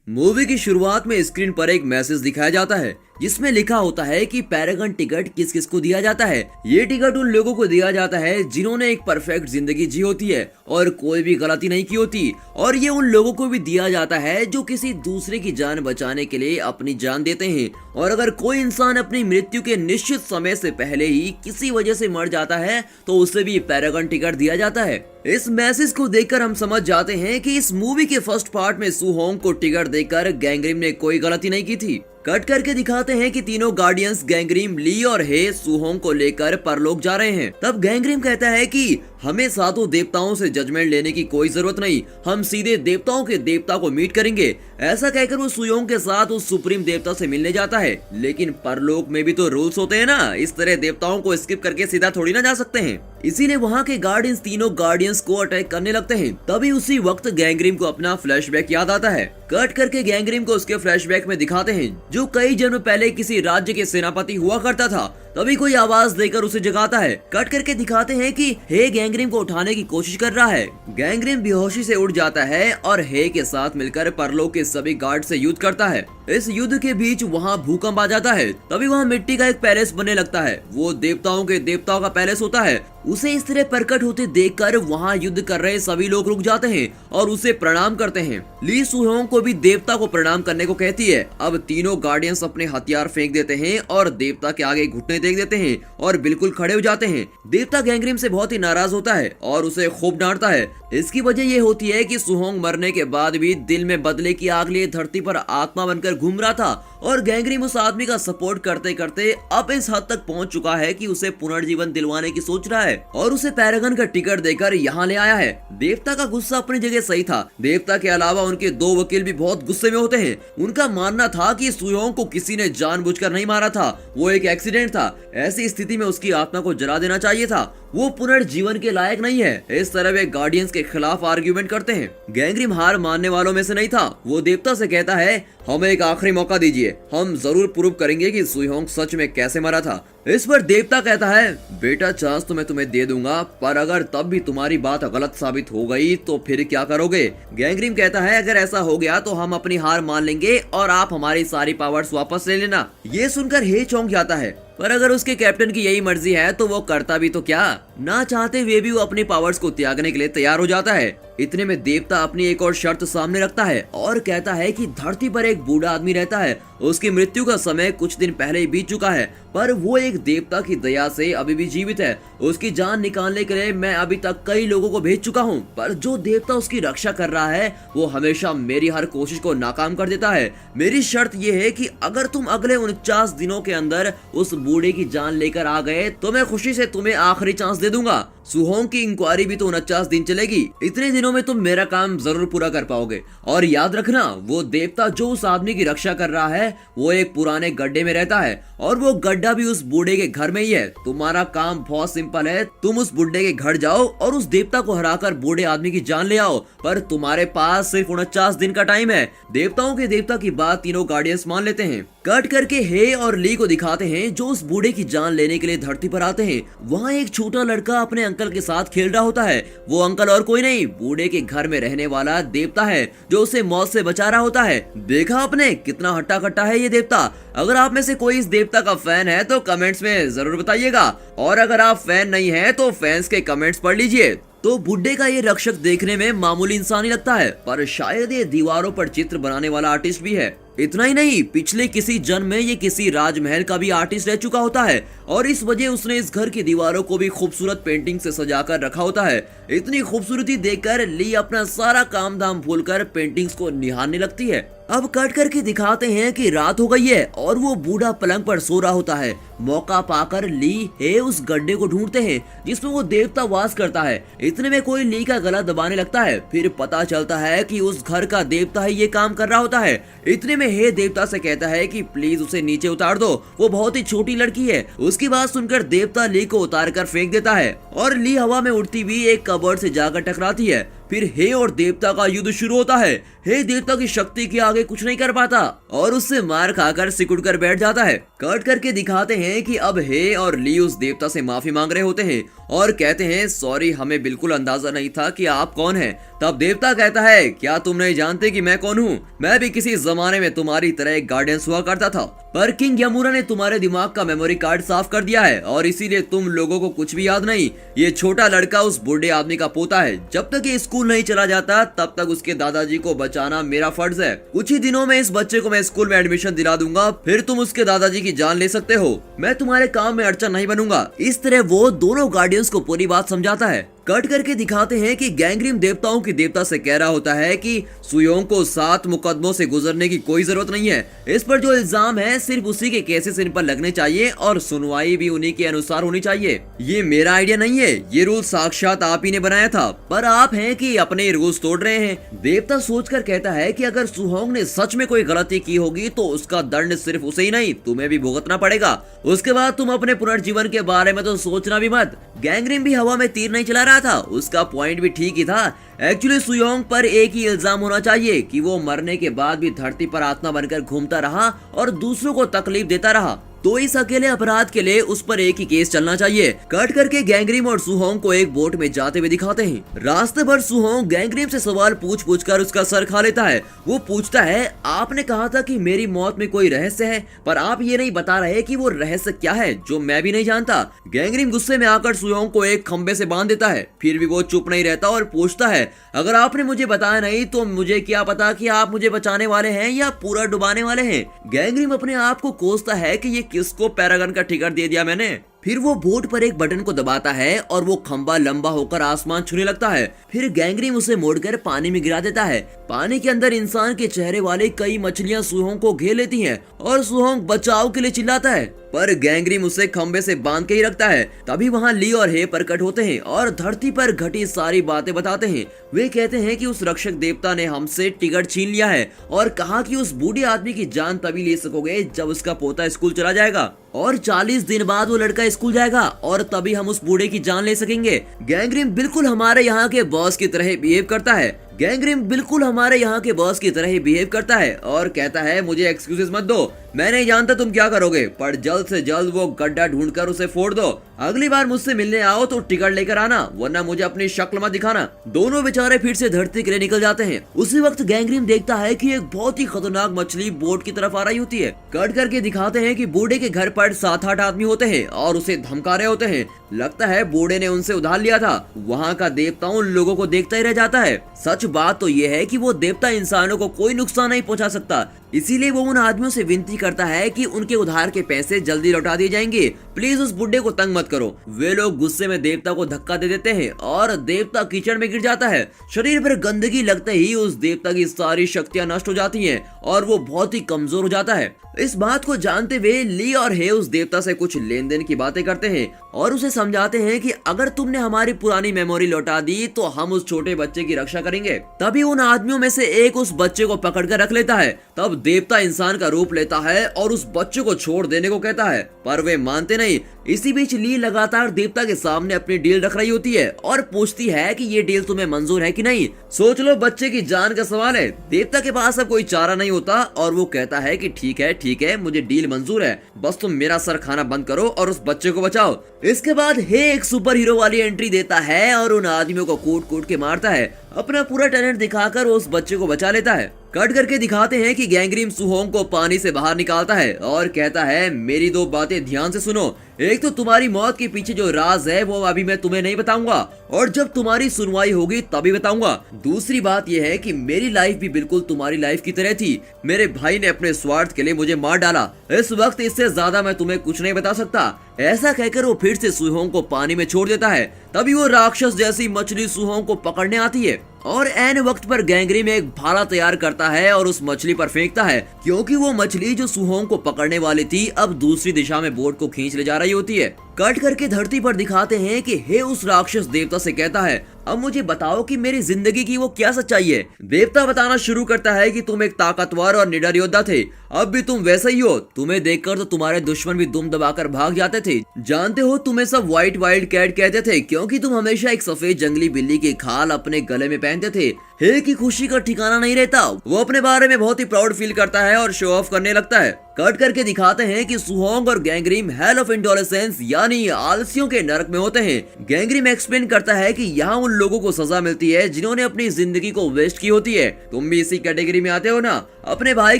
Movie की शुरुआत में स्क्रीन पर एक मैसेज दिखाया जाता है जिसमें लिखा होता है कि पैरागन टिकट किस किस को दिया जाता है। ये टिकट उन लोगों को दिया जाता है जिन्होंने एक परफेक्ट जिंदगी जी होती है और कोई भी गलती नहीं की होती, और ये उन लोगों को भी दिया जाता है जो किसी दूसरे की जान बचाने के लिए अपनी जान देते हैं। और अगर कोई इंसान अपनी मृत्यु के निश्चित समय से पहले ही किसी वजह से मर जाता है तो उसे भी पैरागन टिकट दिया जाता है। इस मैसेज को देखकर हम समझ जाते हैं कि इस मूवी के फर्स्ट पार्ट में सू होंग को टिकट देकर गैंगरिम ने कोई गलती नहीं की थी। कट करके दिखाते हैं कि तीनों गार्डियंस गैंगरिम, ली और हे सू होंग को लेकर परलोक जा रहे हैं। तब गैंगरिम कहता है कि हमें सातों देवताओं से जजमेंट लेने की कोई जरूरत नहीं, हम सीधे देवताओं के देवता को मीट करेंगे। ऐसा कहकर वो सुयोंग के साथ उस सुप्रीम देवता से मिलने जाता है। लेकिन परलोक में भी तो रूल्स होते हैं ना, इस तरह देवताओं को स्किप करके सीधा थोड़ी ना जा सकते हैं। इसीलिए वहाँ के गार्डियंस तीनों गार्डियंस को अटैक करने लगते हैं। तभी उसी वक्त गैंगरिम को अपना फ्लैशबैक याद आता है। कट करके गैंगरिम को उसके फ्लैशबैक में दिखाते हैं जो कई जन्म पहले किसी राज्य के सेनापति हुआ करता था। तभी कोई आवाज देकर उसे जगाता है। कट करके दिखाते हैं कि हे गैंगरिम को उठाने की कोशिश कर रहा है। गैंगरिम बेहोशी से उठ जाता है और हे के साथ मिलकर परलोक के सभी गार्ड से युद्ध करता है। इस युद्ध के बीच वहाँ भूकंप आ जाता है। तभी वहाँ मिट्टी का एक पैलेस बनने लगता है। वो देवताओं के देवताओं का पैलेस होता है। उसे इस तरह प्रकट होते देखकर वहाँ युद्ध कर रहे सभी लोग रुक जाते हैं और उसे प्रणाम करते हैं। ली सुहोंग को भी देवता को प्रणाम करने को कहती है। अब तीनों गार्डियंस अपने हथियार फेंक देते हैं और देवता के आगे घुटने टेक देते हैं और बिल्कुल खड़े हो जाते हैं। देवता गैंगरिम से बहुत ही नाराज होता है और उसे खूब डांटता है। इसकी वजह ये होती है कि सुहोंग मरने के बाद भी दिल में बदले की आग लिए धरती पर आत्मा बनकर घूम रहा था और गैंगरिम उस आदमी का सपोर्ट करते करते अब इस हद तक पहुंच चुका है कि उसे पुनर्जीवन दिलवाने की सोच रहा है और उसे पैरागन का टिकट देकर यहाँ ले आया है। देवता का गुस्सा अपनी जगह सही था। देवता के अलावा उनके दो वकील भी बहुत गुस्से में होते हैं। उनका मानना था कि सुयोंग को किसी ने जानबूझकर नहीं मारा था, वो एक एक्सीडेंट था। ऐसी स्थिति में उसकी आत्मा को जला देना चाहिए था, वो पुनर्जीवन के लायक नहीं है। इस तरह वे गार्डियंस के खिलाफ आर्ग्यूमेंट करते हैं। गैंगरिम हार मानने वालों में से नहीं था। वो देवता से कहता है हमें एक आखिरी मौका दीजिए, हम जरूर प्रूव करेंगे कि सुयोंग सच में कैसे मरा था। इस पर देवता कहता है बेटा चांस तो मैं तुम्हें दे दूंगा, पर अगर तब भी तुम्हारी बात गलत साबित हो गई तो फिर क्या करोगे। गैंगरिम कहता है अगर ऐसा हो गया तो हम अपनी हार मान लेंगे और आप हमारी सारी पावर्स वापस ले लेना। ये सुनकर हे चौंक जाता है, पर अगर उसके कैप्टन की यही मर्जी है तो वो करता भी तो क्या। ना चाहते हुए भी वो अपनी पावर्स को त्यागने के लिए तैयार हो जाता है। इतने में देवता अपनी एक और शर्त सामने रखता है और कहता है कि धरती पर एक बूढ़ा आदमी रहता है, उसकी मृत्यु का समय कुछ दिन पहले ही बीत चुका है, पर वो एक देवता की दया से अभी भी जीवित है। उसकी जान निकालने के लिए मैं अभी तक कई लोगों को भेज चुका हूँ, पर जो देवता उसकी रक्षा कर रहा है वो हमेशा मेरी हर कोशिश को नाकाम कर देता है। मेरी शर्त ये है कि अगर तुम अगले 49 दिनों के अंदर उस बूढ़े की जान लेकर आ गए तो मैं खुशी से तुम्हें आखिरी चांस दे दूंगा। सुहोंग की इंक्वायरी भी तो 49 दिन चलेगी, इतने दिनों में तुम मेरा काम जरूर पूरा कर पाओगे। और याद रखना वो देवता जो उस आदमी की रक्षा कर रहा है वो एक पुराने गड्ढे में रहता है और वो गड्ढा भी उस बूढ़े के घर में ही है। तुम्हारा काम बहुत सिंपल है, तुम उस बूढ़े के घर जाओ और उस देवता को हराकर बूढ़े आदमी की जान ले आओ, पर तुम्हारे पास सिर्फ 49 दिन का टाइम है। देवताओं के देवता की बात तीनों गार्डियंस मान लेते हैं। कट करके हे और ली को दिखाते हैं जो उस बूढ़े की जान लेने के लिए धरती पर आते हैं। वहाँ एक छोटा लड़का अपने अंकल के साथ खेल रहा होता है। वो अंकल और कोई नहीं, बूढ़े के घर में रहने वाला देवता है जो उसे मौत से बचा रहा होता है। देखा आपने कितना हट्टा कट्टा है ये देवता। अगर आप में से कोई इस देवता का फैन है तो कमेंट्स में जरूर बताइएगा, और अगर आप फैन नहीं है तो फैंस के कमेंट्स पढ़ लीजिए। तो बुड्ढे का ये रक्षक देखने में मामूली इंसान ही लगता है, पर शायद ये दीवारों पर चित्र बनाने वाला आर्टिस्ट भी है। इतना ही नहीं, पिछले किसी जन्म में ये किसी राजमहल का भी आर्टिस्ट रह चुका होता है और इस वजह उसने इस घर की दीवारों को भी खूबसूरत पेंटिंग से सजाकर रखा होता है। इतनी खूबसूरती देखकर ली अपना सारा काम धाम भूलकर पेंटिंग्स को निहारने लगती है। अब कट करके दिखाते हैं कि रात हो गई है और वो बूढ़ा पलंग पर सो रहा होता है। मौका पाकर ली हे उस गड्ढे को ढूंढते हैं जिसमें वो देवता वास करता है। इतने में कोई ली का गला दबाने लगता है। फिर पता चलता है कि उस घर का देवता ही ये काम कर रहा होता है। इतने में हे देवता से कहता है कि प्लीज उसे नीचे उतार दो, वो बहुत ही छोटी लड़की है। उसकी बात सुनकर देवता ली को उतार कर फेंक देता है और ली हवा में उड़ती हुई एक कबर्ड से जाकर टकराती है। फिर हे और देवता का युद्ध शुरू होता है। हे देवता की शक्ति के आगे कुछ नहीं कर पाता और उससे मार खाकर सिकुड़ कर बैठ जाता है। कट करके दिखाते हैं कि अब हे और ली उस देवता से माफी मांग रहे होते हैं और कहते हैं सॉरी, हमें बिल्कुल अंदाजा नहीं था कि आप कौन हैं। तब देवता कहता है क्या तुम नहीं जानते कि मैं कौन हूँ? मैं भी किसी जमाने में तुम्हारी तरह एक गार्डियंस हुआ करता था, पर किंग यमुना ने तुम्हारे दिमाग का मेमोरी कार्ड साफ कर दिया है और इसीलिए तुम लोगों को कुछ भी याद नहीं। ये छोटा लड़का उस बूढ़े आदमी का पोता है। जब तक ये स्कूल नहीं चला जाता तब तक उसके दादाजी को बचाना मेरा फर्ज है। कुछ ही दिनों में इस बच्चे को मैं स्कूल में एडमिशन दिला दूंगा, फिर तुम उसके दादाजी की जान ले सकते हो। मैं तुम्हारे काम में अड़चन नहीं बनूंगा। इस तरह वो दोनों गार्डियंस को पूरी बात समझाता है। कट करके दिखाते हैं कि गैंग्रीम देवताओं की देवता से कह रहा होता है कि सुयोंग को 7 मुकदमों से गुजरने की कोई जरूरत नहीं है। इस पर जो इल्जाम है सिर्फ उसी के केसेस इन पर लगने चाहिए और सुनवाई भी उन्हीं के अनुसार होनी चाहिए। ये मेरा आइडिया नहीं है, ये रूल साक्षात आप ही ने बनाया था, पर आप हैं कि अपने रूल्स तोड़ रहे हैं। देवता सोचकर कहता है कि अगर सुहोंग ने सच में कोई गलती की होगी तो उसका दंड सिर्फ उसे ही नहीं तुम्हें भी भुगतना पड़ेगा। उसके बाद तुम अपने पुनर्जीवन के बारे में तो सोचना भी मत। गैंग्रीम भी हवा में तीर नहीं चला रहा था, उसका पॉइंट भी ठीक ही था। एक्चुअली सुयोंग पर एक ही इल्जाम होना चाहिए कि वो मरने के बाद भी धरती पर आत्मा बनकर घूमता रहा और दूसरों को तकलीफ देता रहा, तो इस अकेले अपराध के लिए उस पर एक ही केस चलना चाहिए। कट करके गैंग्रीम और सुहोंग को एक बोट में जाते हुए दिखाते हैं। रास्ते भर सुहोंग गैंग्रीम से सवाल पूछ कर उसका सर खा लेता है। वो पूछता है आपने कहा था कि मेरी मौत में कोई रहस्य है, पर आप ये नहीं बता रहे कि वो रहस्य क्या है जो मैं भी नहीं जानता। गैंग्रीम गुस्से में आकर सुहोंग को एक खंबे से बांध देता है, फिर भी वो चुप नहीं रहता और पूछता है अगर आपने मुझे बताया नहीं तो मुझे क्या पता कि आप मुझे बचाने वाले हैं या पूरा डुबाने वाले हैं। गैंग्रीम अपने आप को कोसता है कि ये किसको पैरागन का टिकट दे दिया मैंने। फिर वो बोट पर एक बटन को दबाता है और वो खंबा लंबा होकर आसमान छूने लगता है। फिर गैंग्रीम उसे मोड़कर पानी में गिरा देता है। पानी के अंदर इंसान के चेहरे वाले कई मछलियां सुहोंग को घेर लेती हैं और सुहोंग बचाव के लिए चिल्लाता है, पर गैंग्रीम उसे खंबे से बांध के ही रखता है। तभी वहाँ ली और हे प्रकट होते हैं और धरती पर घटी सारी बातें बताते हैं। वे कहते हैं कि उस रक्षक देवता ने हमसे टिकट छीन लिया है और कहा कि उस बूढ़े आदमी की जान तभी ले सकोगे जब उसका पोता स्कूल चला जाएगा और 40 दिन बाद वो लड़का स्कूल जाएगा और तभी हम उस बूढ़े की जान ले सकेंगे। गैंग्रीम बिल्कुल हमारे यहाँ के बॉस की तरह बिहेव करता है। गैंग्रीम बिल्कुल हमारे यहाँ के बॉस की तरह ही बिहेव करता है और कहता है मुझे एक्सक्यूजेस मत दो, मैं नहीं जानता तुम क्या करोगे, पर जल्द से जल्द वो गड्ढा ढूंढकर उसे फोड़ दो। अगली बार मुझसे मिलने आओ तो टिकट लेकर आना, वरना मुझे अपनी शक्ल मत दिखाना। दोनों बेचारे फिर से धरती के लिए निकल जाते हैं। उसी वक्त गैंग्रीम देखता है कि एक बहुत ही खतरनाक मछली बोट की तरफ आ रही होती है। कट करके दिखाते हैं कि बूढ़े के घर पर 7-8 आदमी होते हैं और उसे धमका रहे होते हैं। लगता है बूढ़े ने उनसे उधार लिया था। वहाँ का देवता उन लोगों को देखता ही रह जाता है। सच बात तो ये है कि वो देवता इंसानों को कोई नुकसान नहीं पहुँचा सकता, इसीलिए वो उन आदमियों से विनती करता है कि उनके उधार के पैसे जल्दी लौटा दिए जाएंगे, प्लीज उस बुड्ढे को तंग मत करो। वे लोग गुस्से में देवता को धक्का दे देते हैं और देवता कीचड़ में गिर जाता है। शरीर पर गंदगी लगते ही उस देवता की सारी शक्तियां नष्ट हो जाती हैं और वो बहुत ही कमजोर हो जाता है। इस बात को जानते हुए ली और हे उस देवता से कुछ लेन देन की बातें करते हैं और उसे समझाते हैं कि अगर तुमने हमारी पुरानी मेमोरी लौटा दी तो हम उस छोटे बच्चे की रक्षा करेंगे। तभी उन आदमियों में से एक उस बच्चे को पकड़ कर रख लेता है। तब देवता इंसान का रूप लेता है और उस बच्चे को छोड़ देने को कहता है, पर वे मानते नहीं। इसी बीच ली लगातार देवता के सामने अपनी डील रख रही होती है और पूछती है कि ये डील तुम्हें मंजूर है कि नहीं। सोच लो, बच्चे की जान का सवाल है। देवता के पास अब कोई चारा नहीं होता और वो कहता है कि ठीक है, मुझे डील मंजूर है, बस तुम मेरा सर खाना बंद करो और उस बच्चे को बचाओ। इसके बाद हे एक सुपर हीरो वाली एंट्री देता है और उन आदमियों को कूट के मारता है। अपना पूरा टैलेंट दिखाकर उस बच्चे को बचा लेता है। कट करके दिखाते हैं कि गैंग्रीम सुहोंग को पानी से बाहर निकालता है और कहता है मेरी 2 बातें ध्यान से सुनो। एक तो तुम्हारी मौत के पीछे जो राज है वो अभी मैं तुम्हें नहीं बताऊंगा और जब तुम्हारी सुनवाई होगी तभी बताऊंगा। दूसरी बात यह है कि मेरी लाइफ भी बिल्कुल तुम्हारी लाइफ की तरह थी। मेरे भाई ने अपने स्वार्थ के लिए मुझे मार डाला। इस वक्त इससे ज्यादा मैं तुम्हें कुछ नहीं बता सकता। ऐसा कहकर वो फिर से सुहोंग को पानी में छोड़ देता है। तभी वो राक्षस जैसी मछली सुहोंग को पकड़ने आती है और ऐन वक्त पर गैंग्रीम एक भाला तैयार करता है और उस मछली पर फेंकता है, क्योंकि वो मछली जो सुहोंग को पकड़ने वाली थी अब दूसरी दिशा में बोट को खींच ले जा रही होती है। कट करके धरती पर दिखाते हैं कि हे उस राक्षस देवता से कहता है अब मुझे बताओ कि मेरी जिंदगी की वो क्या सच्चाई है। देवता बताना शुरू करता है कि तुम एक ताकतवर और निडर योद्धा थे, अब भी तुम वैसे ही हो। तुम्हें देखकर तो तुम्हारे दुश्मन भी दुम दबाकर भाग जाते थे। जानते हो तुम्हें सब व्हाइट वाइल्ड कैट कहते थे क्योंकि तुम हमेशा एक सफेद जंगली बिल्ली की खाल अपने गले में पहनते थे। हे की खुशी का ठिकाना नहीं रहता। वो अपने बारे में बहुत ही प्राउड फील करता है और शो ऑफ करने लगता है। कट करके दिखाते हैं कि सुहोंग और गैंगरीम हेल ऑफ इंटॉलरेंस यानी आलसियों के नरक में होते हैं। गैंगरीम एक्सप्लेन करता है कि यहाँ उन लोगों को सजा मिलती है जिन्होंने अपनी जिंदगी को वेस्ट की होती है। तुम भी इसी कैटेगरी में आते हो ना। अपने भाई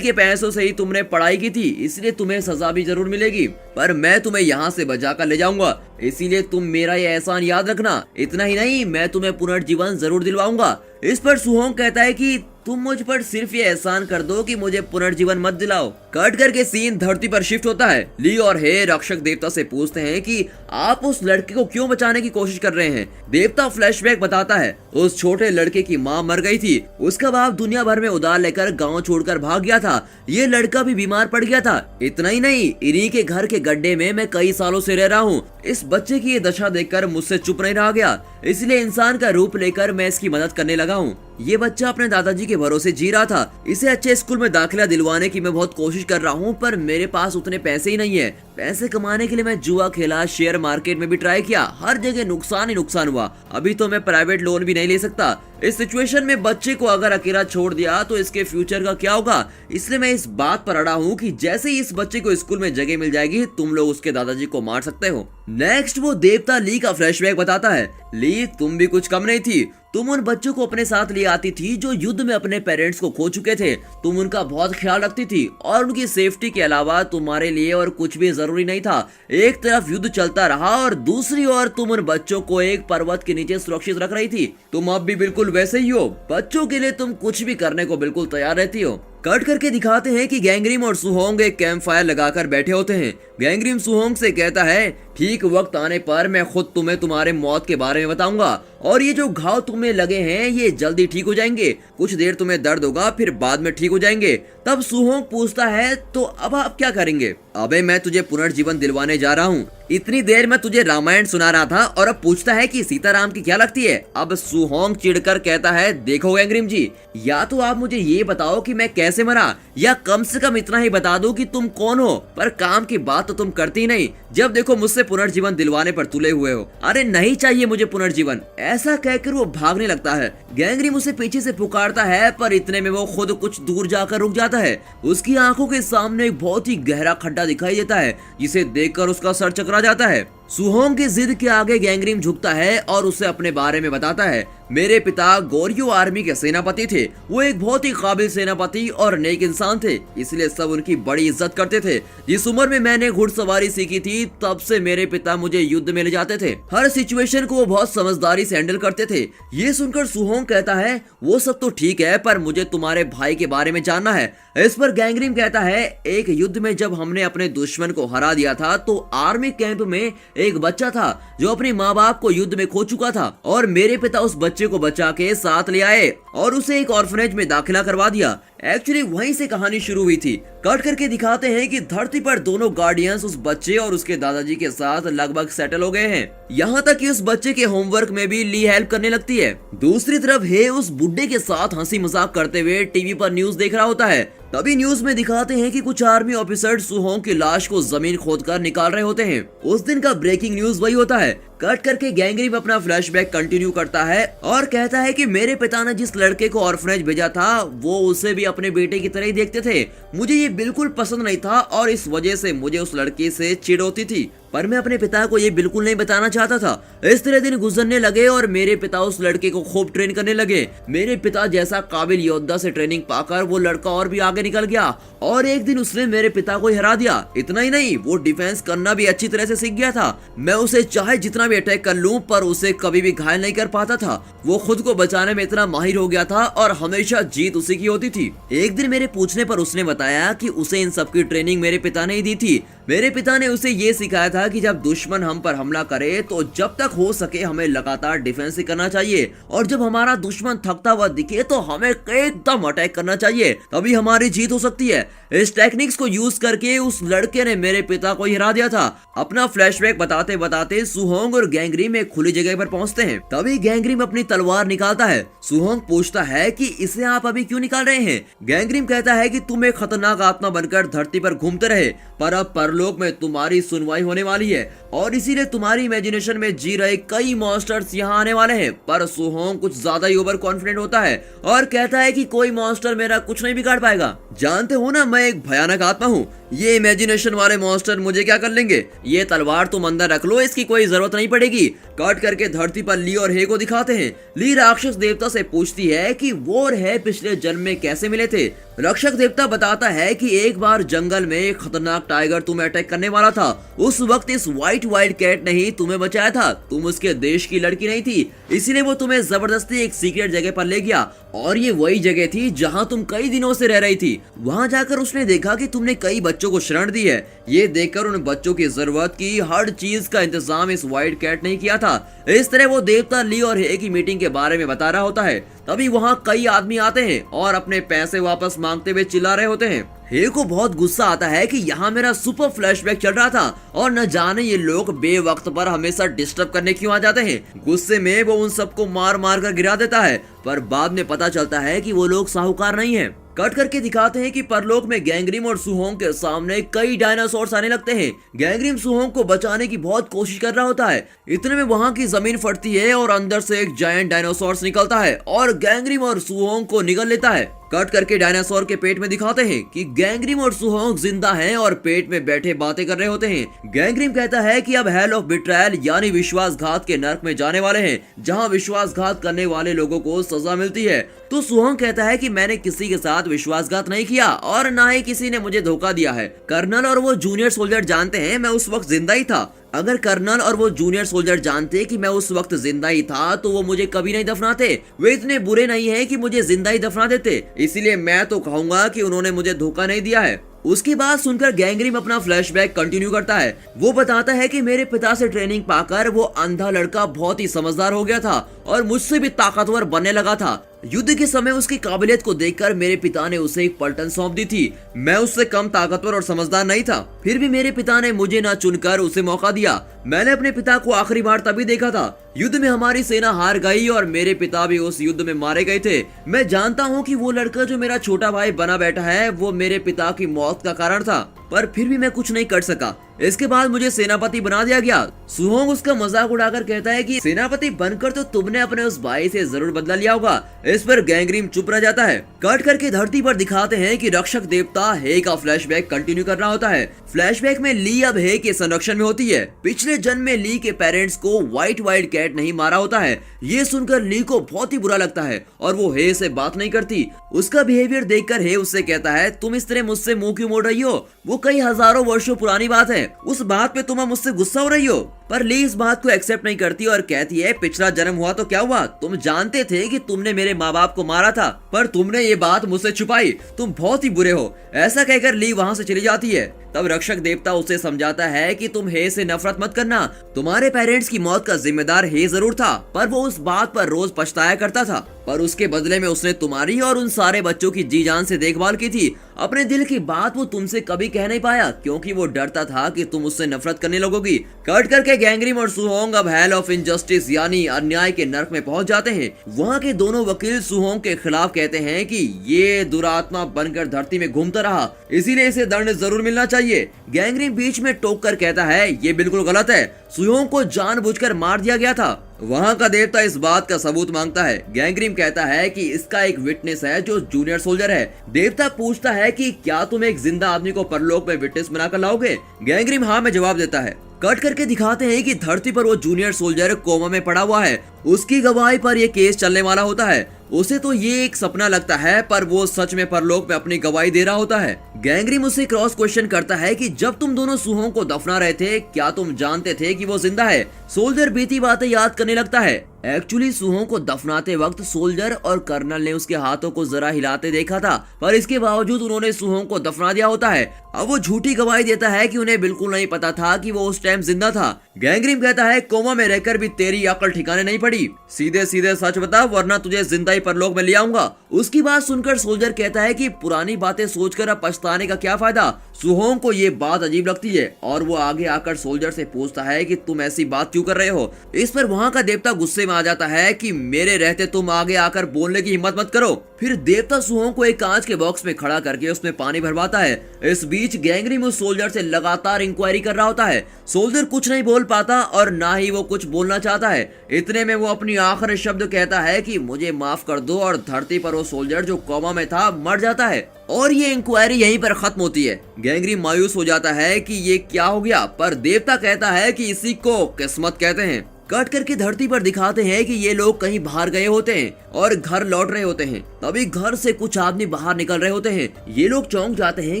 के पैसों से ही तुमने पढ़ाई की थी, इसलिए तुम्हें सजा भी जरूर मिलेगी, पर मैं तुम्हें यहाँ से बचा कर ले जाऊंगा, इसीलिए तुम मेरा ये एहसान याद रखना। इतना ही नहीं, मैं तुम्हें पुनर्जीवन जरूर दिलवाऊंगा। इस पर सुहोंग कहता है कि तुम मुझ पर सिर्फ ये एहसान कर दो कि मुझे पुनर्जीवन मत दिलाओ। कट करके सीन धरती पर शिफ्ट होता है। ली और हे रक्षक देवता से पूछते हैं कि आप उस लड़के को क्यों बचाने की कोशिश कर रहे हैं। देवता फ्लैशबैक बताता है उस छोटे लड़के की माँ मर गई थी, उसका बाप दुनिया भर में उधार लेकर गाँव छोड़कर भाग गया था, ये लड़का भी बीमार पड़ गया था। इतना ही नहीं, इन्हीं के घर के गड्ढे में मैं कई सालों से रह रहा हूँ। इस बच्चे की ये दशा देखकर मुझसे चुप नहीं रहा गया, इसलिए इंसान का रूप लेकर मैं इसकी मदद करने लगा हूँ। ये बच्चा अपने दादाजी के भरोसे जी रहा था। इसे अच्छे स्कूल में दाखिला दिलवाने की मैं बहुत कोशिश कर रहा हूँ, पर मेरे पास उतने पैसे ही नहीं है। पैसे कमाने के लिए मैं जुआ खेला, शेयर मार्केट में भी ट्राई किया, हर जगह नुकसान ही नुकसान हुआ। अभी तो मैं प्राइवेट लोन भी नहीं ले सकता। इस सिचुएशन में बच्चे को अगर अकेला छोड़ दिया तो इसके फ्यूचर का क्या होगा, इसलिए मैं इस बात पर अड़ा हूँ कि जैसे ही इस बच्चे को स्कूल में जगह मिल जाएगी तुम लोग उसके दादाजी को मार सकते हो। नेक्स्ट वो देवता ली का फ्लैशबैक बताता है। ली, तुम भी कुछ कम नहीं थी। तुम उन बच्चों को अपने साथ ले आती थी जो युद्ध में अपने पेरेंट्स को खो चुके थे। तुम उनका बहुत ख्याल रखती थी और उनकी सेफ्टी के अलावा तुम्हारे लिए और कुछ भी जरूरी नहीं था। एक तरफ युद्ध चलता रहा और दूसरी ओर तुम उन बच्चों को एक पर्वत के नीचे सुरक्षित रख रही थी। तुम अब भी बिल्कुल वैसे ही हो। बच्चों के लिए तुम कुछ भी करने को बिल्कुल तैयार रहती हो। कट करके दिखाते हैं कि गैंगरीम और सुहोंग एक कैंप फायर लगाकर बैठे होते हैं। गैंगरीम सुहोंग से कहता है, ठीक वक्त आने पर मैं खुद तुम्हें तुम्हारे मौत के बारे में बताऊंगा और ये जो घाव तुम्हें लगे हैं ये जल्दी ठीक हो जाएंगे। कुछ देर तुम्हें दर्द होगा, फिर बाद में ठीक हो जाएंगे। तब सुहोंग पूछता है, तो अब आप क्या करेंगे? अबे मैं तुझे पुनर्जीवन दिलवाने जा रहा हूँ। इतनी देर में तुझे रामायण सुना रहा था और अब पूछता है कि सीताराम की क्या लगती है। अब सुहोंग चिढ़कर कहता है, देखो गैंगरीम जी, या तो आप मुझे ये बताओ कि मैं कैसे मरा, या कम से कम इतना ही बता दो कि तुम कौन हो, पर काम की बात तो तुम करती नहीं। जब देखो मुझसे पुनर्जीवन दिलवाने पर तुले हुए हो। अरे नहीं चाहिए मुझे पुनर्जीवन, ऐसा कहकर वो भागने लगता है। गैंगरीम उसे पीछे से पुकारता है, पर इतने में वो खुद कुछ दूर जाकर रुक जाता है। उसकी आंखों के सामने एक बहुत ही गहरा खड्डा दिखाई देता है, जिसे देखकर उसका सर चकरा जाता है। सुहोंग की जिद के आगे गैंगरीम झुकता है और उसे अपने बारे में बताता है। मेरे पिता गोरियो आर्मी के सेनापति थे। वो एक बहुत ही काबिल सेनापति और नेक इंसान थे, इसलिए सब उनकी बड़ी इज्जत करते थे। जिस उम्र में मैंने घुड़सवारी सीखी थी तब से मेरे पिता मुझे युद्ध में ले जाते थे। हर सिचुएशन को वो बहुत समझदारी से हैंडल करते थे। ये सुनकर सुहोंग कहता है, वो सब तो ठीक है, पर मुझे तुम्हारे भाई के बारे में जानना है। इस पर गैंगरीम कहता है, एक युद्ध में जब हमने अपने दुश्मन को हरा दिया था तो आर्मी कैंप में एक बच्चा था जो अपने माँ बाप को युद्ध में खो चुका था, और मेरे पिता उस बच्चे को बचा के साथ ले आए और उसे एक ऑर्फनेज में दाखिला करवा दिया। एक्चुअली वहीं से कहानी शुरू हुई थी। कट करके दिखाते हैं कि धरती पर दोनों गार्डियंस उस बच्चे और उसके दादाजी के साथ लगभग सेटल हो गए हैं। यहाँ तक कि उस बच्चे के होमवर्क में भी ली हेल्प करने लगती है। दूसरी तरफ हे उस बुड्ढे के साथ हंसी मजाक करते हुए टीवी पर न्यूज देख रहा होता है। तभी न्यूज में दिखाते हैं कि कुछ आर्मी ऑफिसर सुहोंग की लाश को जमीन खोदकर निकाल रहे होते हैं। उस दिन का ब्रेकिंग न्यूज वही होता है। कट करके गैंगरीम अपना फ्लैशबैक कंटिन्यू करता है और कहता है कि मेरे पिता ने जिस लड़के को ऑर्फनेज भेजा था वो उसे भी अपने बेटे की तरह ही देखते थे। मुझे ये बिल्कुल पसंद नहीं था और इस वजह से मुझे उस लड़के से चिढ़ होती थी, पर मैं अपने पिता को ये बिल्कुल नहीं बताना चाहता था। इस तरह दिन गुजरने लगे और मेरे पिता उस लड़के को खूब ट्रेन करने लगे। मेरे पिता जैसा काबिल योद्धा से ट्रेनिंग पाकर वो लड़का और भी आगे निकल गया और एक दिन उसने मेरे पिता को हरा दिया। इतना ही नहीं, वो डिफेंस करना भी अच्छी तरह से सीख गया था। मैं उसे चाहे जितना भी अटैक कर लूं पर उसे कभी भी घायल नहीं कर पाता था। वो खुद को बचाने में इतना माहिर हो गया था और हमेशा जीत उसी की होती थी। एक दिन मेरे पूछने पर उसने बताया कि उसे इन सब की ट्रेनिंग मेरे पिता ने ही दी थी। मेरे पिता ने उसे ये सिखाया था कि जब दुश्मन हम पर हमला करे तो जब तक हो सके हमें लगातार डिफेंस ही करना चाहिए, और जब हमारा दुश्मन थकता हुआ दिखे तो हमें एकदम अटैक करना चाहिए, तभी हमारी जीत हो सकती है। इस टेक्निक्स को यूज करके उस लड़के ने मेरे पिता को हरा दिया था। अपना फ्लैशबैक बताते बताते सुहोंग और गैंगरिम एक खुली जगह पर पहुंचते हैं। तभी गैंगरिम अपनी तलवार निकालता है। सुहोंग पूछता है कि इसे आप अभी क्यों निकाल रहे हैं। गैंगरिम कहता है कि तुम एक खतरनाक आत्मा बनकर धरती पर घूमते रहे, पर अब परलोक में तुम्हारी सुनवाई होने वाली है और इसीलिए तुम्हारी इमेजिनेशन में जी रहे कई मॉन्स्टर्स यहाँ आने वाले हैं। पर सुहोंग कुछ ज्यादा ही ओवर कॉन्फिडेंट होता है और कहता है कि कोई मॉन्स्टर मेरा कुछ नहीं बिगाड़ पाएगा। जानते हो ना, मैं एक भयानक आत्मा हूँ, ये इमेजिनेशन वाले मॉन्स्टर मुझे क्या कर लेंगे। ये तलवार तुम अंदर रख लो, इसकी कोई जरूरत नहीं पड़ेगी। कट करके धरती पर ली और हे को दिखाते हैं। ली राक्षस देवता से पूछती है कि वो और हे पिछले जन्म में कैसे मिले थे। रक्षक देवता बताता है कि एक बार जंगल में एक खतरनाक टाइगर तुम्हें अटैक करने वाला था। उस वक्त इस व्हाइट वाइल्ड कैट ने ही तुम्हें बचाया था। तुम उसके देश की लड़की नहीं थी, इसीलिए वो तुम्हें जबरदस्ती एक सीक्रेट जगह पर ले गया और ये वही जगह थी जहाँ तुम कई दिनों से रह रही थी। वहाँ जाकर उसने देखा कि तुमने कई बच्चों को शरण दी है। ये देखकर उन बच्चों की जरूरत की हर चीज का इंतजाम इस व्हाइट कैट ने किया था। इस तरह वो देवता ली और हे की मीटिंग के बारे में बता रहा होता है। तभी वहाँ कई आदमी आते हैं और अपने पैसे वापस मांगते हुए चिल्ला रहे होते हैं। हे को बहुत गुस्सा आता है कि यहाँ मेरा सुपर फ्लैशबैक चल रहा था और न जाने ये लोग बेवक्त पर हमेशा डिस्टर्ब करने क्यों आ जाते हैं। गुस्से में वो उन सबको मार मार कर गिरा देता है, पर बाद में पता चलता है कि वो लोग साहूकार नहीं है। कट करके दिखाते हैं कि परलोक में गैंगरिम और सुहोंग के सामने कई डायनासोर्स आने लगते हैं। गैंगरिम सुहोंग को बचाने की बहुत कोशिश कर रहा होता है। इतने में वहां की जमीन फटती है और अंदर से एक जायंट डायनासोर्स निकलता है और गैंगरिम और सुहोंग को निगल लेता है। कट करके डायनासोर के पेट में दिखाते हैं कि गैंगरिम और सुहोंग जिंदा हैं और पेट में बैठे बातें कर रहे होते हैं। गैंगरिम कहता है कि अब हेल ऑफ बिट्रायल यानी विश्वासघात के नर्क में जाने वाले हैं, जहां विश्वासघात करने वाले लोगों को सजा मिलती है। तो सुहोंग कहता है कि मैंने किसी के साथ विश्वासघात नहीं किया और ना ही किसी ने मुझे धोखा दिया है। कर्नल और वो जूनियर सोल्जर जानते हैं मैं उस वक्त जिंदा ही था। अगर कर्नल और वो जूनियर सोल्जर जानते कि मैं उस वक्त जिंदा ही था तो वो मुझे कभी नहीं दफनाते। वे इतने बुरे नहीं हैं कि मुझे जिंदा ही दफना देते, इसीलिए मैं तो कहूंगा कि उन्होंने मुझे धोखा नहीं दिया है। उसकी बात सुनकर गैंगरिम अपना फ्लैशबैक कंटिन्यू करता है। वो बताता है कि मेरे पिता से ट्रेनिंग पाकर वो अंधा लड़का बहुत ही समझदार हो गया था और मुझसे भी ताकतवर बनने लगा था। युद्ध के समय उसकी काबिलियत को देखकर मेरे पिता ने उसे एक पलटन सौंप दी थी। मैं उससे कम ताकतवर और समझदार नहीं था, फिर भी मेरे पिता ने मुझे न चुनकर उसे मौका दिया। मैंने अपने पिता को आखिरी बार तभी देखा था। युद्ध में हमारी सेना हार गई और मेरे पिता भी उस युद्ध में मारे गए थे। मैं जानता हूँ कि वो लड़का जो मेरा छोटा भाई बना बैठा है वो मेरे पिता की मौत का कारण था, पर फिर भी मैं कुछ नहीं कर सका। इसके बाद मुझे सेनापति बना दिया गया। सुहोंग उसका मजाक उड़ाकर कहता है कि सेनापति बनकर तो तुमने अपने उस भाई से जरूर बदला लिया होगा। इस पर गैंगरिम चुप रह जाता है। कट करके धरती पर दिखाते हैं कि रक्षक देवता हे का फ्लैशबैक कंटिन्यू कर रहा होता है। फ्लैशबैक में ली अब हे के संरक्षण में होती है। पिछले जन्म में ली के पेरेंट्स को व्हाइट वाइल्ड कैट नहीं मारा होता है। ये सुनकर ली को बहुत ही बुरा लगता है और वो हे से बात नहीं करती। उसका बिहेवियर देखकर हे उससे कहता है तुम इस तरह मुझसे मुंह क्यों मोड़ रही हो, वो कई हजारों वर्षों पुरानी बात है, उस बात पे तुम मुझसे गुस्सा हो रही हो। पर ली इस बात को एक्सेप्ट नहीं करती और कहती है पिछला जन्म हुआ तो क्या हुआ, तुम जानते थे कि तुमने मेरे माँ बाप को मारा था पर तुमने ये बात मुझसे छुपाई, तुम बहुत ही बुरे हो। ऐसा कहकर ली वहाँ से चली जाती है। तब रक्षक देवता उसे समझाता है कि तुम हे से नफरत मत करना, तुम्हारे पेरेंट्स की मौत का जिम्मेदार हे जरूर था, पर वो उस बात पर रोज पछताया करता था, पर उसके बदले में उसने तुम्हारी और उन सारे बच्चों की जी जान से देखभाल की थी। अपने दिल की बात वो तुमसे कभी कह नहीं पाया क्योंकि वो डरता था कि तुम उससे नफरत करने लगोगी। कट करके गैंगरिम और सुहोंग अब हेल ऑफ इनजस्टिस यानी अन्याय के नर्क में पहुंच जाते हैं। वहाँ के दोनों वकील सुहोंग के खिलाफ कहते हैं कि ये दुरात्मा बनकर धरती में घूमता रहा, इसीलिए इसे दंड जरूर मिलना चाहिए। गैंगरिम बीच में टोक कर कहता है ये बिल्कुल गलत है, सुहोंग को जानबूझकर मार दिया गया था। वहाँ का देवता इस बात का सबूत मांगता है। गैंगरिम कहता है कि इसका एक विटनेस है जो जूनियर सोल्जर है। देवता पूछता है कि क्या तुम एक जिंदा आदमी को परलोक में विटनेस बनाकर लाओगे। गैंगरिम हाँ में जवाब देता है। कट करके दिखाते हैं कि धरती पर वो जूनियर सोल्जर कोमा में पड़ा हुआ है। उसकी गवाही पर ये केस चलने वाला होता है। उसे तो ये एक सपना लगता है पर वो सच में परलोक में अपनी गवाही दे रहा होता है। गैंगरिम उसे क्रॉस क्वेश्चन करता है कि जब तुम दोनों सुहोंग को दफना रहे थे क्या तुम जानते थे कि वो जिंदा है। सोल्जर बीती बातें याद करने लगता है। एक्चुअली सुहोंग को दफनाते वक्त सोल्जर और कर्नल ने उसके हाथों को जरा हिलाते देखा था, पर इसके बावजूद उन्होंने सुहोंग को दफना दिया होता है। अब वो झूठी गवाही देता है कि उन्हें बिल्कुल नहीं पता था कि वो उस टाइम जिंदा था। गैंग्रीम कहता है कोमा में रहकर भी तेरी अकल ठिकाने नहीं पड़ी, सीधे सीधे सच बता वरना तुझे जिंदा ही परलोक में ले आऊंगा। उसकी बात सुनकर सोल्जर कहता है कि पुरानी बातें सोचकर अब पछताने का क्या फायदा। सुहोंग को ये बात अजीब लगती है और वो आगे आकर सोल्जर से पूछता है कि तुम ऐसी बात क्यों कर रहे हो। इस पर वहाँ का देवता गुस्से में आ जाता है कि मेरे रहते तुम आगे आकर बोलने की हिम्मत मत करो। फिर देवता सुहोंग को एक कांच के बॉक्स में खड़ा करके उसमें पानी भरवाता है। इस बीच गैंग्रीम उस सोल्जर से लगातार इंक्वायरी कर रहा होता है। सोल्जर कुछ नहीं बोल पाता और ना ही वो कुछ बोलना चाहता है। इतने में वो अपनी आखिरी शब्द कहता है कि मुझे माफ कर दो, और धरती पर वो सोल्जर जो कोमा में था मर जाता है और ये इंक्वायरी यहीं पर खत्म होती है। गैंग्रीम मायूस हो जाता है कि ये क्या हो गया, पर देवता कहता है कि इसी को किस्मत कहते हैं। कट करके धरती पर दिखाते हैं कि ये लोग कहीं बाहर गए होते हैं और घर लौट रहे होते हैं। तभी घर से कुछ आदमी बाहर निकल रहे होते हैं। ये लोग चौंक जाते हैं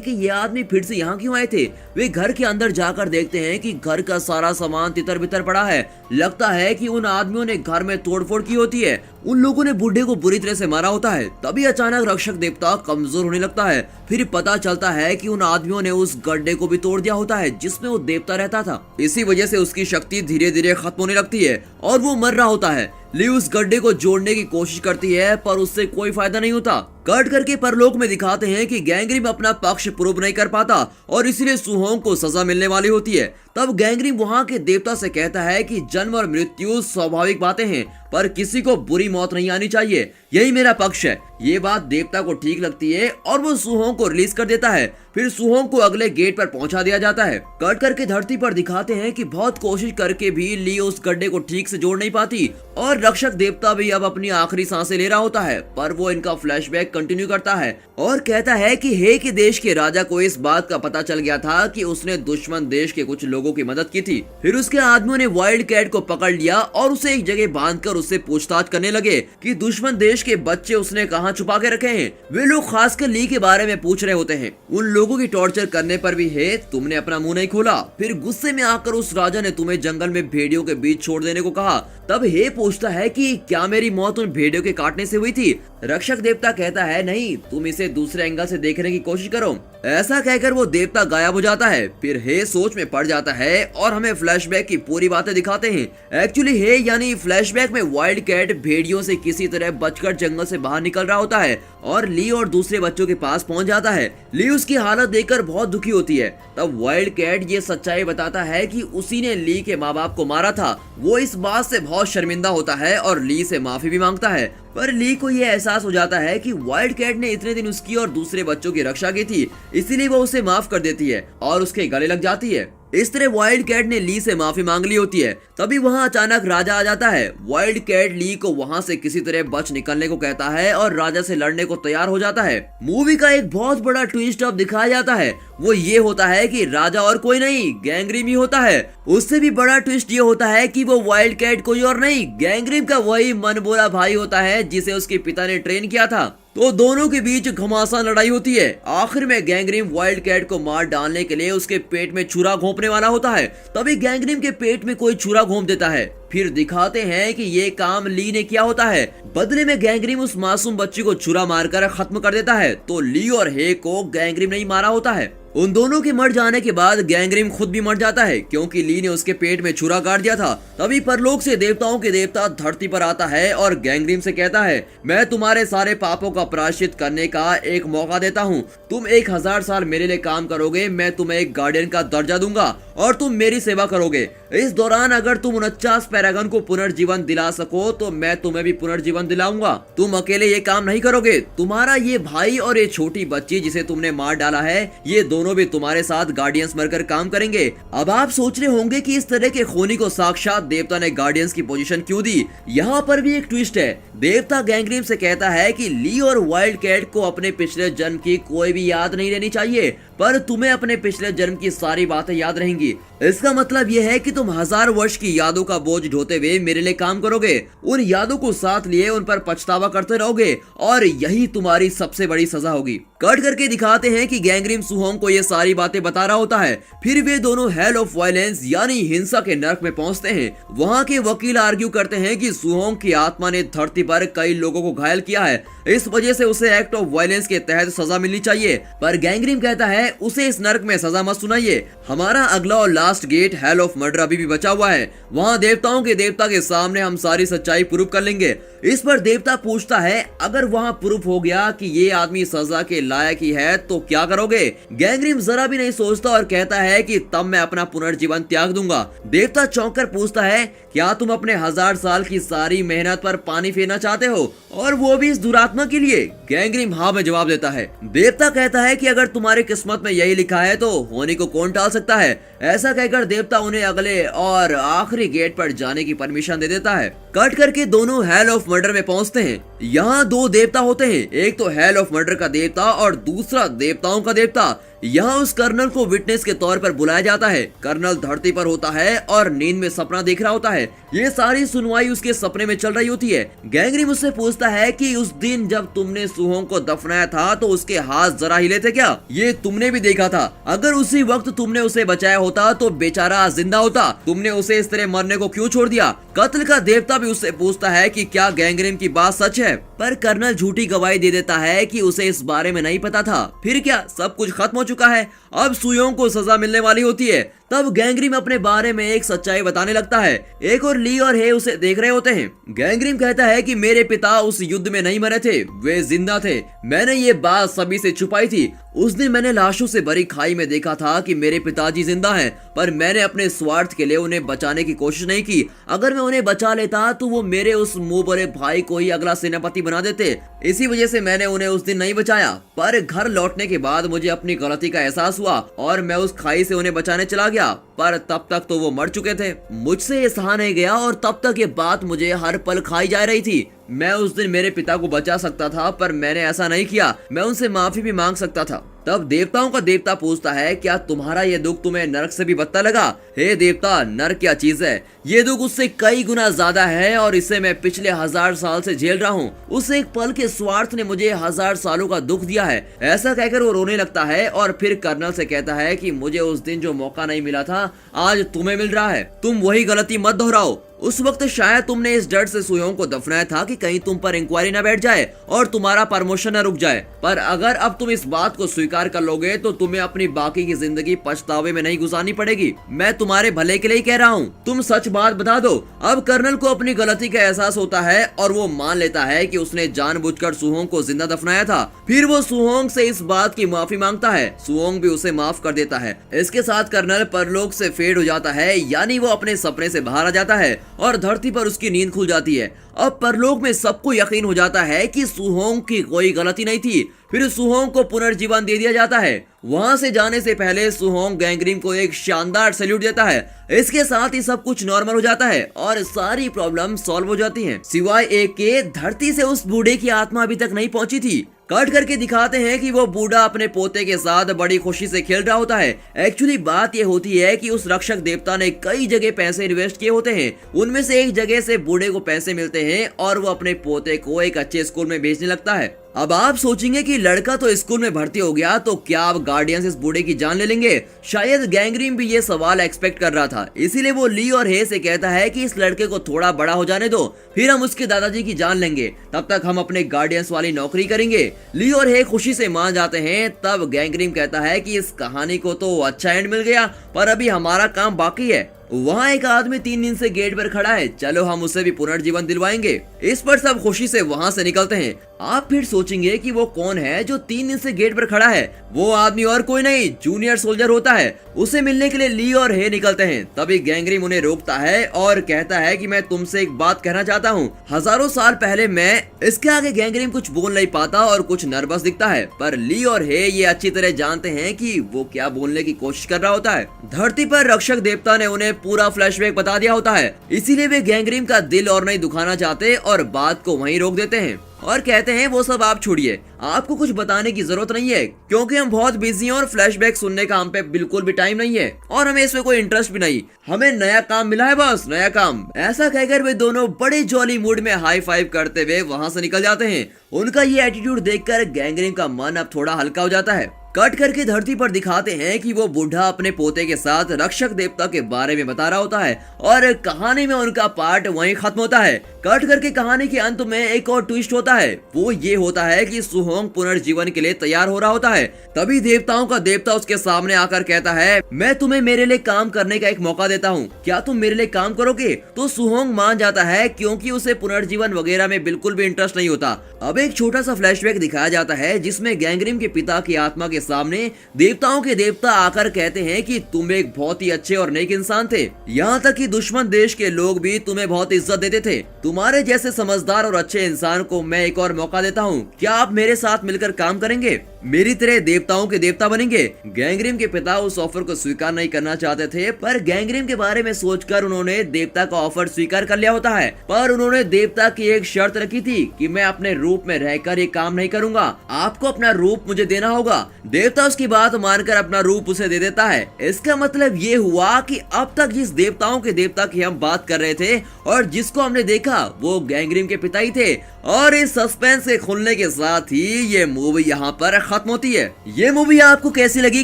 कि ये आदमी फिर से यहाँ क्यों आए थे। वे घर के अंदर जाकर देखते हैं कि घर का सारा सामान तितर बितर पड़ा है। लगता है कि उन आदमियों ने घर में तोड़फोड़ की होती है। उन लोगों ने बूढ़े को बुरी तरह से मारा होता है। तभी अचानक रक्षक देवता कमजोर होने लगता है। फिर पता चलता है कि उन आदमियों ने उस गड्ढे को भी तोड़ दिया होता है जिसमें वो देवता रहता था। इसी वजह से उसकी शक्ति धीरे धीरे खत्म होने लगती है और वो मर रहा होता है। ली उस गड्ढे को जोड़ने की कोशिश करती है पर उससे कोई फायदा नहीं होता। कट करके परलोक में दिखाते हैं कि गैंग्रीम अपना पक्ष प्रूव नहीं कर पाता और इसलिए सुहोंग को सजा मिलने वाली होती है। तब गैंग्रीम वहाँ के देवता से कहता है कि जन्म और मृत्यु स्वाभाविक बातें हैं, पर किसी को बुरी मौत नहीं आनी चाहिए, यही मेरा पक्ष है। ये बात देवता को ठीक लगती है और वो सुहोंग को रिलीज कर देता है। फिर सुहोंग को अगले गेट पर पहुंचा दिया जाता है। कट करके धरती पर दिखाते हैं कि बहुत कोशिश करके भी ली उस गड्ढे को ठीक से जोड़ नहीं पाती और रक्षक देवता भी अब अपनी आखिरी सांसें ले रहा होता है। पर वो इनका फ्लैशबैक कंटिन्यू करता है और कहता है कि हे के देश के राजा को इस बात का पता चल गया था कि उसने दुश्मन देश के कुछ लोगों की मदद की थी। फिर उसके आदमियों ने वाइल्ड कैट को पकड़ लिया और उसे एक जगह बांधकर उससे पूछताछ करने लगे कि दुश्मन देश के बच्चे उसने कहाँ छुपा के रखे हैं। वे लोग खासकर ली के बारे में पूछ रहे होते हैं। उन लोगों की टॉर्चर करने पर भी हे तुमने अपना मुंह नहीं खोला। फिर गुस्से में आकर उस राजा ने तुम्हें जंगल में भेड़ियों के बीच छोड़ देने को कहा। तब हे पूछता है कि क्या मेरी मौत उन भेड़ियों के काटने से हुई थी। रक्षक देवता कहता है नहीं, तुम इसे दूसरे एंगल से देखने की कोशिश करो। ऐसा कहकर वो देवता गायब हो जाता है। फिर हे सोच में पड़ जाता है और हमें फ्लैशबैक की पूरी बातें दिखाते हैं। एक्चुअली हे यानी फ्लैशबैक में वाइल्ड कैट भेड़ियों से किसी तरह बचकर जंगल से बाहर निकल रहा होता है और ली और दूसरे बच्चों के पास पहुंच जाता है। ली उसकी हालत देखकर बहुत दुखी होती है। तब वाइल्ड कैट ये सच्चाई बताता है कि उसी ने ली के माँ बाप को मारा था। वो इस बात से बहुत शर्मिंदा होता है और ली से माफी भी मांगता है। पर ली को यह एहसास हो जाता है कि वाइल्ड कैट ने इतने दिन उसकी और दूसरे बच्चों की रक्षा की थी, इसीलिए वो उसे माफ कर देती है और उसके गले लग जाती है। इस तरह वाइल्ड कैट ने ली से माफी मांग ली होती है। तभी वहाँ अचानक राजा आ जाता है। वाइल्ड कैट ली को वहाँ से किसी तरह बच निकलने को कहता है और राजा से लड़ने को तैयार हो जाता है। मूवी का एक बहुत बड़ा ट्विस्ट अब दिखाया जाता है। वो ये होता है कि राजा और कोई नहीं गैंग्रीम ही होता है। उससे भी बड़ा ट्विस्ट ये होता है कि वो वाइल्ड कैट कोई और नहीं गैंग्रीम का वही मनबोला भाई होता है जिसे उसके पिता ने ट्रेन किया था। तो दोनों के बीच घमासान लड़ाई होती है। आखिर में गैंग्रीम वाइल्ड कैट को मार डालने के लिए उसके पेट में छुरा घोंपने वाला होता है। तभी गैंग्रीम के पेट में कोई छुरा घोंप देता है। फिर दिखाते हैं कि ये काम ली ने किया होता है। बदले में गैंग्रीम उस मासूम बच्ची को छुरा मारकर खत्म कर देता है। तो ली और हे को गैंग्रीम नहीं मारा होता है। उन दोनों के मर जाने के बाद गैंग्रीम खुद भी मर जाता है क्योंकि ली ने उसके पेट में छुरा काट दिया था। तभी परलोक से देवताओं के देवता धरती पर आता है और गैंग्रीम से कहता है मैं तुम्हारे सारे पापों का प्रायश्चित करने का एक मौका देता हूँ। तुम 1000 साल मेरे लिए काम करोगे, मैं तुम्हें एक गार्डियन का दर्जा दूंगा और तुम मेरी सेवा करोगे। इस दौरान अगर तुम 49 पैरागन को पुनर्जीवन दिला सको तो मैं तुम्हें भी पुनर्जीवन दिलाऊंगा। तुम अकेले ये काम नहीं करोगे, तुम्हारा ये भाई और ये छोटी बच्ची जिसे तुमने मार डाला है ये दोनों भी तुम्हारे साथ गार्डियंस बनकर काम करेंगे। अब आप सोच रहे होंगे कि इस तरह के खूनी को साक्षात देवता ने गार्डियंस की पोजीशन क्यों दी। यहाँ पर भी एक ट्विस्ट है। देवता गैंग्रीम से कहता है कि ली और वाइल्ड कैट को अपने पिछले जन्म की कोई भी याद नहीं रहनी चाहिए, पर तुम्हें अपने पिछले जन्म की सारी बातें याद रहेंगी। जाएगी। इसका मतलब यह है कि तुम 1000 वर्ष की यादों का बोझ ढोते हुए मेरे लिए काम करोगे, उन यादों को साथ लिए उन पर पछतावा करते रहोगे और यही तुम्हारी सबसे बड़ी सजा होगी। कट करके दिखाते हैं कि गैंगरिम सुहोंग को ये सारी बातें बता रहा होता है। फिर वे दोनों हेल ऑफ वायलेंस यानी हिंसा के नर्क में पहुंचते हैं। वहां के वकील आर्ग्यू करते हैं कि सुहोंग की आत्मा ने धरती पर कई लोगों को घायल किया है, इस वजह से उसे एक्ट ऑफ वायलेंस के तहत सजा मिलनी चाहिए। पर गैंगरिम कहता है उसे इस नर्क में सजा मत सुनाइए, हमारा अगला और last gate hell of murder अभी भी बचा हुआ है, वहाँ देवताओं के देवता के सामने हम सारी सच्चाई प्रूफ कर लेंगे। इस पर देवता पूछता है अगर वहाँ प्रूफ हो गया कि ये आदमी सजा के लायक ही है तो क्या करोगे? गैंगरिम जरा भी नहीं सोचता और कहता है कि तब मैं अपना पुनर्जीवन त्याग दूंगा। देवता चौंक कर पूछता है क्या तुम अपने 1000 साल की सारी मेहनत पर पानी फेरना चाहते हो, और वो भी इस दुरात्मा के लिए? गैंगरिम हाँ में जवाब देता है। देवता कहता है कि अगर तुम्हारी किस्मत में यही लिखा है तो होने को कौन टाल सकता है। ऐसा कहकर देवता उन्हें अगले और आखिरी गेट पर जाने की परमिशन दे देता है। कट करके दोनों हेल ऑफ मर्डर में पहुंचते हैं। यहाँ 2 देवता होते हैं, एक तो हेल ऑफ मर्डर का देवता और दूसरा देवताओं का देवता। यहाँ उस कर्नल को विटनेस के तौर पर बुलाया जाता है। कर्नल धरती पर होता है और नींद में सपना देख रहा होता है। ये सारी सुनवाई उसके सपने में चल रही होती है। गैंगरिम उससे पूछता है कि उस दिन जब तुमने सुहोंग को दफनाया था तो उसके हाथ जरा हिले थे क्या? ये तुमने भी देखा था। अगर उसी वक्त तुमने उसे बचाया होता तो बेचारा जिंदा होता। तुमने उसे इस तरह मरने को क्यों छोड़ दिया? कत्ल का देवता भी उससे पूछता है कि क्या गैंगरिम की बात सच है, पर कर्नल झूठी गवाही दे देता है कि उसे इस बारे में नहीं पता था। फिर क्या सब कुछ खत्म हो चुका है, अब सुयोंग को सजा मिलने वाली होती है। तब गैंगरिम अपने बारे में एक सच्चाई बताने लगता है। एक और ली और हे उसे देख रहे होते हैं। गैंगरिम कहता है कि मेरे पिता उस युद्ध में नहीं मरे थे, वे जिंदा थे। मैंने ये बात सभी से छुपाई थी। उस दिन मैंने लाशों से भरी खाई में देखा था कि मेरे पिताजी जिंदा हैं, पर मैंने अपने स्वार्थ के लिए उन्हें बचाने की कोशिश नहीं की। अगर मैं उन्हें बचा लेता तो वो मेरे उस मुंह भरे भाई को ही अगला सेनापति बना देते। इसी वजह से मैंने उन्हें उस दिन नहीं बचाया। पर घर लौटने के बाद मुझे अपनी गलती का एहसास हुआ और मैं उस खाई से उन्हें बचाने चला गया, पर तब तक तो वो मर चुके थे। मुझसे ये सहा नहीं गया और तब तक ये बात मुझे हर पल खाई जा रही थी। मैं उस दिन मेरे पिता को बचा सकता था, पर मैंने ऐसा नहीं किया। मैं उनसे माफी भी मांग सकता था। तब देवताओं का देवता पूछता है क्या तुम्हारा ये दुख तुम्हें नरक से भी बदतर लगा? हे देवता, नरक क्या चीज है? ये दुख उससे कई गुना ज्यादा है और इसे मैं पिछले 1000 साल से झेल रहा हूँ। उस एक पल के स्वार्थ ने मुझे 1000 सालों का दुख दिया है। ऐसा कहकर वो रोने लगता है और फिर कर्नल से कहता है कि मुझे उस दिन जो मौका नहीं मिला था आज तुम्हें मिल रहा है, तुम वही गलती मत दोहराओ। उस वक्त शायद तुमने इस डर से सुयोंग को दफनाया था कि कहीं तुम पर इंक्वायरी न बैठ जाए और तुम्हारा प्रमोशन न रुक जाए। पर अगर अब तुम इस बात को स्वीकार कर लोगे तो तुम्हें अपनी बाकी की जिंदगी पछतावे में नहीं गुजारनी पड़ेगी। मैं तुम्हारे भले के लिए कह रहा हूँ, तुम सच बात बता दो। अब कर्नल को अपनी गलती का एहसास होता है और वो मान लेता है कि उसने जानबूझकर सुहोंग को जिंदा दफनाया था। फिर वो सुहोंग से इस बात की माफी मांगता है। सुहोंग भी उसे माफ कर देता है। इसके साथ कर्नल परलोक से फेड हो जाता है, यानी वो अपने सपने से बाहर आ जाता है और धरती पर उसकी नींद खुल जाती है। अब परलोक में सबको यकीन हो जाता है कि सुहोंग की कोई गलती नहीं थी। फिर सुहोंग को पुनर्जीवन दे दिया जाता है। वहां से जाने से पहले सुहोंग गैंगरिम को एक शानदार सैल्यूट देता है। इसके साथ ही सब कुछ नॉर्मल हो जाता है और सारी प्रॉब्लम सॉल्व हो जाती हैं। सिवाय एक के, धरती से उस बूढ़े की आत्मा अभी तक नहीं पहुंची थी। कट करके दिखाते हैं कि वो बूढ़ा अपने पोते के साथ बड़ी खुशी से खेल रहा होता है। एक्चुअली बात ये होती है कि उस रक्षक देवता ने कई जगह पैसे इन्वेस्ट किए होते हैं। उनमें से एक जगह से बूढ़े को पैसे मिलते हैं और वो अपने पोते को एक अच्छे स्कूल में भेजने लगता है। अब आप सोचेंगे कि लड़का तो स्कूल में भर्ती हो गया तो क्या अब गार्डियंस इस बूढ़े की जान ले लेंगे? शायद गैंगरिम भी ये सवाल एक्सपेक्ट कर रहा था, इसीलिए वो ली और हे से कहता है कि इस लड़के को थोड़ा बड़ा हो जाने दो, फिर हम उसके दादाजी की जान लेंगे। तब तक हम अपने गार्डियंस वाली नौकरी करेंगे। ली और हे खुशी से मान जाते हैं। तब गैंगरिम कहता है कि इस कहानी को तो अच्छा एंड मिल गया, पर अभी हमारा काम बाकी है। वहाँ एक आदमी 3 दिन से गेट पर खड़ा है, चलो हम उसे भी पुनर्जीवन दिलवाएंगे। इस पर सब खुशी से वहाँ से निकलते हैं। आप फिर सोचेंगे कि वो कौन है जो 3 दिन से गेट पर खड़ा है? वो आदमी और कोई नहीं, जूनियर सोल्जर होता है। उसे मिलने के लिए ली और हे निकलते हैं। तभी गैंगरिम उन्हें रोकता है और कहता है कि मैं तुमसे एक बात कहना चाहता हूँ। हजारों साल पहले मैं, इसके आगे गैंगरिम कुछ बोल नहीं पाता और कुछ नर्वस दिखता है, पर ली और हे ये अच्छी तरह जानते हैं कि वो क्या बोलने की कोशिश कर रहा होता है। धरती पर रक्षक देवता ने उन्हें पूरा फ्लैशबैक बता दिया होता है, इसीलिए वे गैंगरिम का दिल और नहीं दुखाना चाहते और बात को वहीं रोक देते हैं। और कहते हैं वो सब आप छोड़िए, आपको कुछ बताने की जरूरत नहीं है क्योंकि हम बहुत बिजी हैं और फ्लैशबैक सुनने का हम पे बिल्कुल भी टाइम नहीं है और हमें इसमें कोई इंटरेस्ट भी नहीं, हमें नया काम मिला है, बस नया काम। ऐसा कहकर वे दोनों बड़े जॉली मूड में हाई फाइव करते हुए वहां से निकल जाते हैं। उनका ये एटीट्यूड देखकर गैंगरेन का मन अब थोड़ा हल्का हो जाता है। कट करके धरती पर दिखाते हैं कि वो बूढ़ा अपने पोते के साथ रक्षक देवता के बारे में बता रहा होता है और कहानी में उनका पार्ट वहीं खत्म होता है। कट करके कहानी के अंत में एक और ट्विस्ट होता है, वो ये होता है कि सुहोंग पुनर्जीवन के लिए तैयार हो रहा होता है। तभी देवताओं का देवता उसके सामने आकर कहता है, मैं तुम्हें मेरे लिए काम करने का एक मौका देता हूँ, क्या तुम मेरे लिए काम करोगे? तो सुहोंग मान जाता है क्योंकि उसे पुनर्जीवन वगैरह में बिल्कुल भी इंटरेस्ट नहीं होता। अब एक छोटा सा फ्लैशबैक दिखाया जाता है जिसमें गैंगरिन के पिता की आत्मा के सामने देवताओं के देवता आकर कहते हैं कि तुम एक बहुत ही अच्छे और नेक इंसान थे, यहाँ तक कि दुश्मन देश के लोग भी तुम्हें बहुत इज्जत देते थे। तुम्हारे जैसे समझदार और अच्छे इंसान को मैं एक और मौका देता हूँ, क्या आप मेरे साथ मिलकर काम करेंगे, मेरी तरह देवताओं के देवता बनेंगे? गैंगरिन के पिता उस ऑफर को स्वीकार नहीं करना चाहते थे, पर गैंगरिन के बारे में सोचकर उन्होंने देवता का ऑफर स्वीकार कर लिया होता है। पर उन्होंने देवता की एक शर्त रखी थी कि मैं अपने रूप में रहकर ये काम नहीं करूंगा, आपको अपना रूप मुझे देना होगा। देवता उसकी बात मानकर अपना रूप उसे दे देता है। इसका मतलब ये हुआ कि अब तक जिस देवताओं के देवता की हम बात कर रहे थे और जिसको हमने देखा वो गैंगरिन के पिता ही थे। और इस सस्पेंस के खुलने के साथ ही ये मूवी यहाँ पर खत्म होती है। ये मूवी आपको कैसी लगी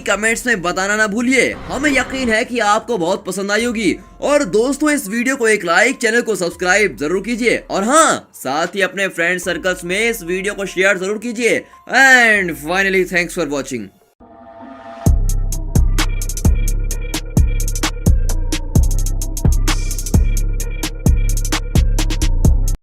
कमेंट्स में बताना ना भूलिए, हमें यकीन है कि आपको बहुत पसंद आई होगी। और दोस्तों इस वीडियो को एक लाइक, चैनल को सब्सक्राइब जरूर कीजिए और हाँ साथ ही अपने फ्रेंड सर्कल्स में इस वीडियो को शेयर जरूर कीजिए। And finally thanks for watching.